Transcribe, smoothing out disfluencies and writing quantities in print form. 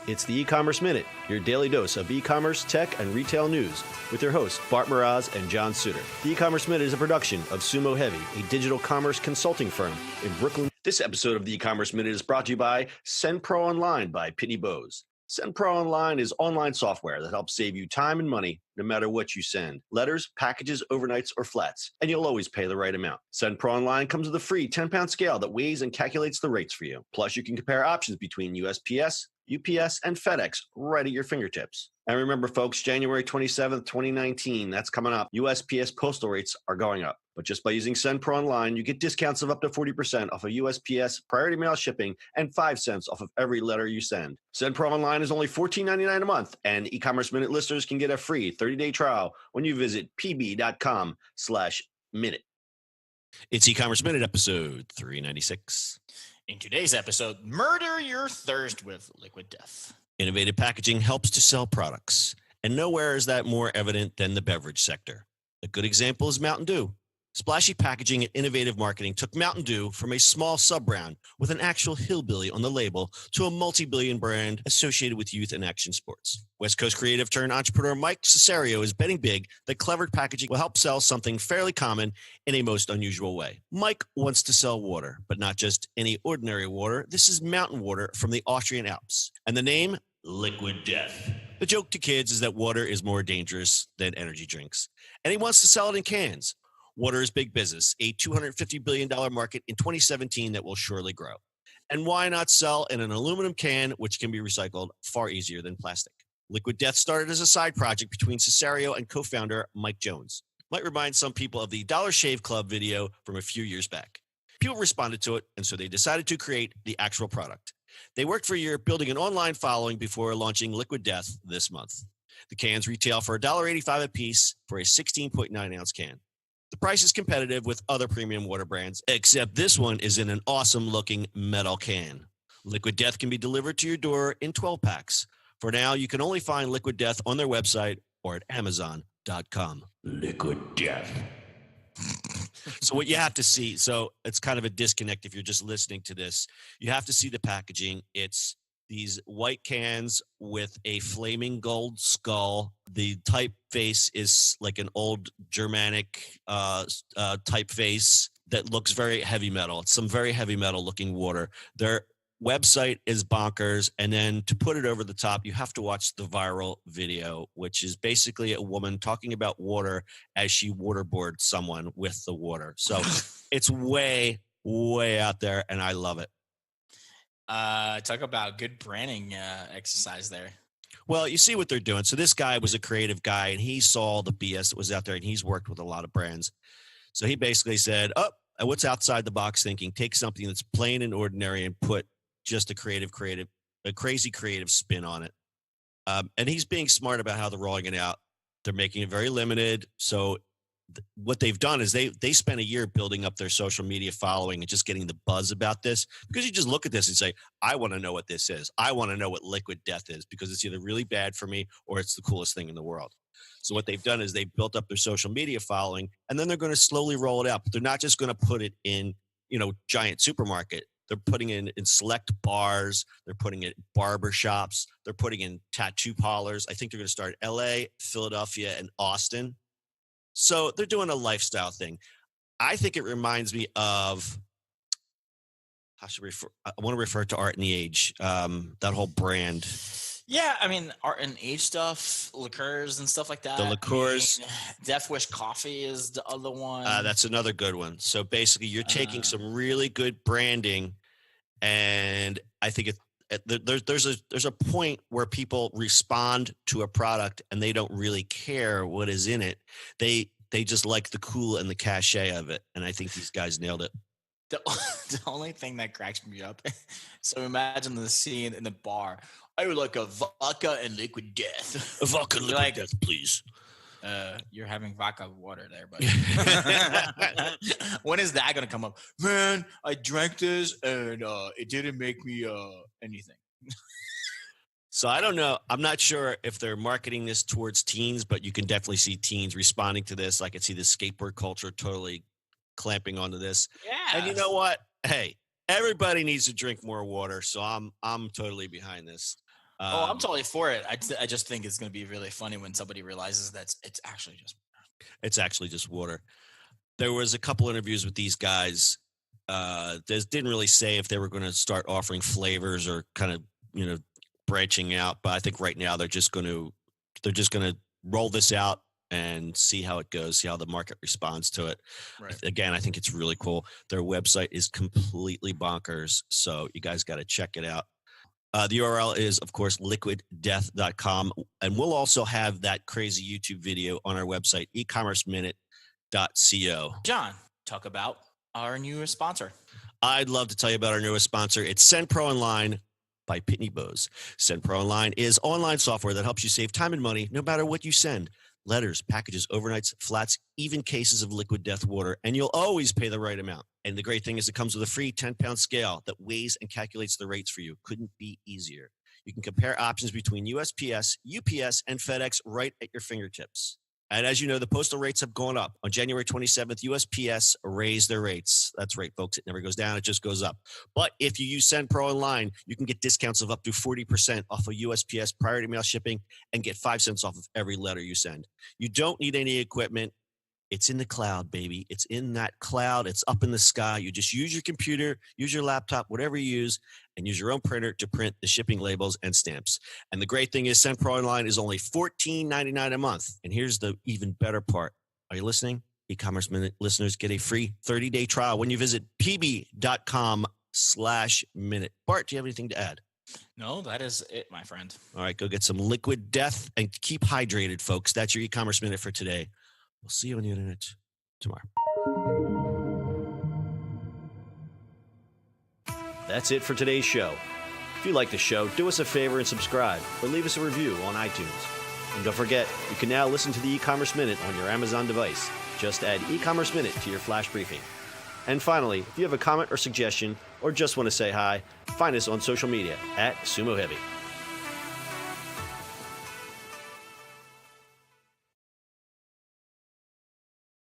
It's the e-commerce minute, your daily dose of e-commerce, tech, and retail news with your hosts Bart Mraz and John Suter. The e-commerce minute is a production of Sumo Heavy, a digital commerce consulting firm in Brooklyn. This episode of the e-commerce minute is brought to you by SendPro Online by Pitney Bowes. SendPro Online is online software that helps save you time and money no matter what you send. Letters, packages, overnights, or flats, and you'll always pay the right amount. SendPro Online comes with a free 10-pound scale that weighs and calculates the rates for you. Plus, you can compare options between USPS, UPS, and FedEx right at your fingertips. And remember, folks, January 27th, 2019, that's coming up. USPS postal rates are going up. But just by using SendPro Online, you get discounts of up to 40% off of USPS priority mail shipping and 5 cents off of every letter you send. SendPro Online is only $14.99 a month, and e-commerce minute listeners can get a free 30-day trial when you visit pb.com/minute. It's e-commerce minute episode 396. In today's episode, murder your thirst with liquid death. Innovative packaging helps to sell products, and nowhere is that more evident than the beverage sector. A good example is Mountain Dew. Splashy packaging and innovative marketing took Mountain Dew from a small sub-brand with an actual hillbilly on the label to a multi-billion brand associated with youth and action sports. West Coast creative turned entrepreneur Mike Cessario is betting big that clever packaging will help sell something fairly common in a most unusual way. Mike wants to sell water, but not just any ordinary water. This is mountain water from the Austrian Alps. And the name? Liquid Death. The joke to kids is that water is more dangerous than energy drinks. And he wants to sell it in cans. Water is big business, a $250 billion market in 2017 that will surely grow. And why not sell in an aluminum can, which can be recycled far easier than plastic? Liquid Death started as a side project between Cessario and co-founder Mike Jones. Might remind some people of the Dollar Shave Club video from a few years back. People responded to it, and so they decided to create the actual product. They worked for a year building an online following before launching Liquid Death this month. The cans retail for $1.85 a piece for a 16.9-ounce can. The price is competitive with other premium water brands, except this one is in an awesome-looking metal can. Liquid Death can be delivered to your door in 12 packs. For now, you can only find Liquid Death on their website or at Amazon.com. Liquid Death. So what you have to see, so it's kind of a disconnect if you're just listening to this. You have to see the packaging. It's these white cans with a flaming gold skull. The typeface is like an old Germanic typeface that looks very heavy metal. It's some very heavy metal looking water. Their website is bonkers. And then to put it over the top, you have to watch the viral video, which is basically a woman talking about water as she waterboards someone with the water. So it's way, way out there, and I love it. Talk about good branding exercise there. Well, you see what they're doing. So this guy was a creative guy, and he saw the BS that was out there, and he's worked with a lot of brands. So he basically said, what's outside the box thinking? Take something that's plain and ordinary and put just a crazy creative spin on it. And he's being smart about how they're rolling it out. They're making it very limited. So what they've done is they spent a year building up their social media following and just getting the buzz about this, because you just look at this and say, I want to know what this is. I want to know what Liquid Death is, because it's either really bad for me or it's the coolest thing in the world. So what they've done is they've built up their social media following, and then they're going to slowly roll it out. But they're not just going to put it in, giant supermarket. They're putting it in select bars. They're putting it in barber shops. They're putting it in tattoo parlors. I think they're going to start in LA, Philadelphia, and Austin. So they're doing a lifestyle thing. I think it reminds me of, I want to refer to Art and the Age, that whole brand. Yeah, I mean, Art and Age stuff, liqueurs and stuff like that. The liqueurs. Death Wish Coffee is the other one. That's another good one. So basically, you're taking some really good branding, and I think there's a point where people respond to a product and they don't really care what is in it. They just like the cool and the cachet of it, and I think these guys nailed it. The only thing that cracks me up, so imagine the scene in the bar. I would like a vodka and liquid death. A vodka and liquid death, please. You're having vodka water there, buddy. When is that going to come up? Man, I drank this and it didn't make me anything. So I don't know. I'm not sure if they're marketing this towards teens, but you can definitely see teens responding to this. I can see the skateboard culture totally clamping onto this. Yeah. And you know what? Hey, everybody needs to drink more water. So I'm totally behind this. I'm totally for it. I just think it's going to be really funny when somebody realizes that it's actually just water. There was a couple interviews with these guys. They didn't really say if they were going to start offering flavors or kind of, branching out. But I think right now they're just going to roll this out and see how it goes, see how the market responds to it. Right. Again, I think it's really cool. Their website is completely bonkers. So you guys got to check it out. The URL is, of course, liquiddeath.com. And we'll also have that crazy YouTube video on our website, eCommerceminute.co. John, talk about our newest sponsor. I'd love to tell you about our newest sponsor. It's SendPro Online by Pitney Bowes. SendPro Online is online software that helps you save time and money no matter what you send. Letters, packages, overnights, flats, even cases of liquid death water, and you'll always pay the right amount. And the great thing is it comes with a free 10-pound scale that weighs and calculates the rates for you. Couldn't be easier. You can compare options between USPS, UPS, and FedEx right at your fingertips. And as you know, the postal rates have gone up. On January 27th, USPS raised their rates. That's right, folks. It never goes down. It just goes up. But if you use SendPro Online, you can get discounts of up to 40% off of USPS priority mail shipping and get 5 cents off of every letter you send. You don't need any equipment. It's in the cloud, baby. It's in that cloud. It's up in the sky. You just use your computer, use your laptop, whatever you use, and use your own printer to print the shipping labels and stamps. And the great thing is SendPro Online is only $14.99 a month. And here's the even better part. Are you listening? E-commerce Minute listeners get a free 30-day trial when you visit pb.com/minute. Bart, do you have anything to add? No, that is it, my friend. All right, go get some liquid death and keep hydrated, folks. That's your E-commerce Minute for today. We'll see you on the internet tomorrow. That's it for today's show. If you like the show, do us a favor and subscribe or leave us a review on iTunes. And don't forget, you can now listen to the E-commerce Minute on your Amazon device. Just add E-commerce Minute to your flash briefing. And finally, if you have a comment or suggestion or just want to say hi, find us on social media at Sumo Heavy.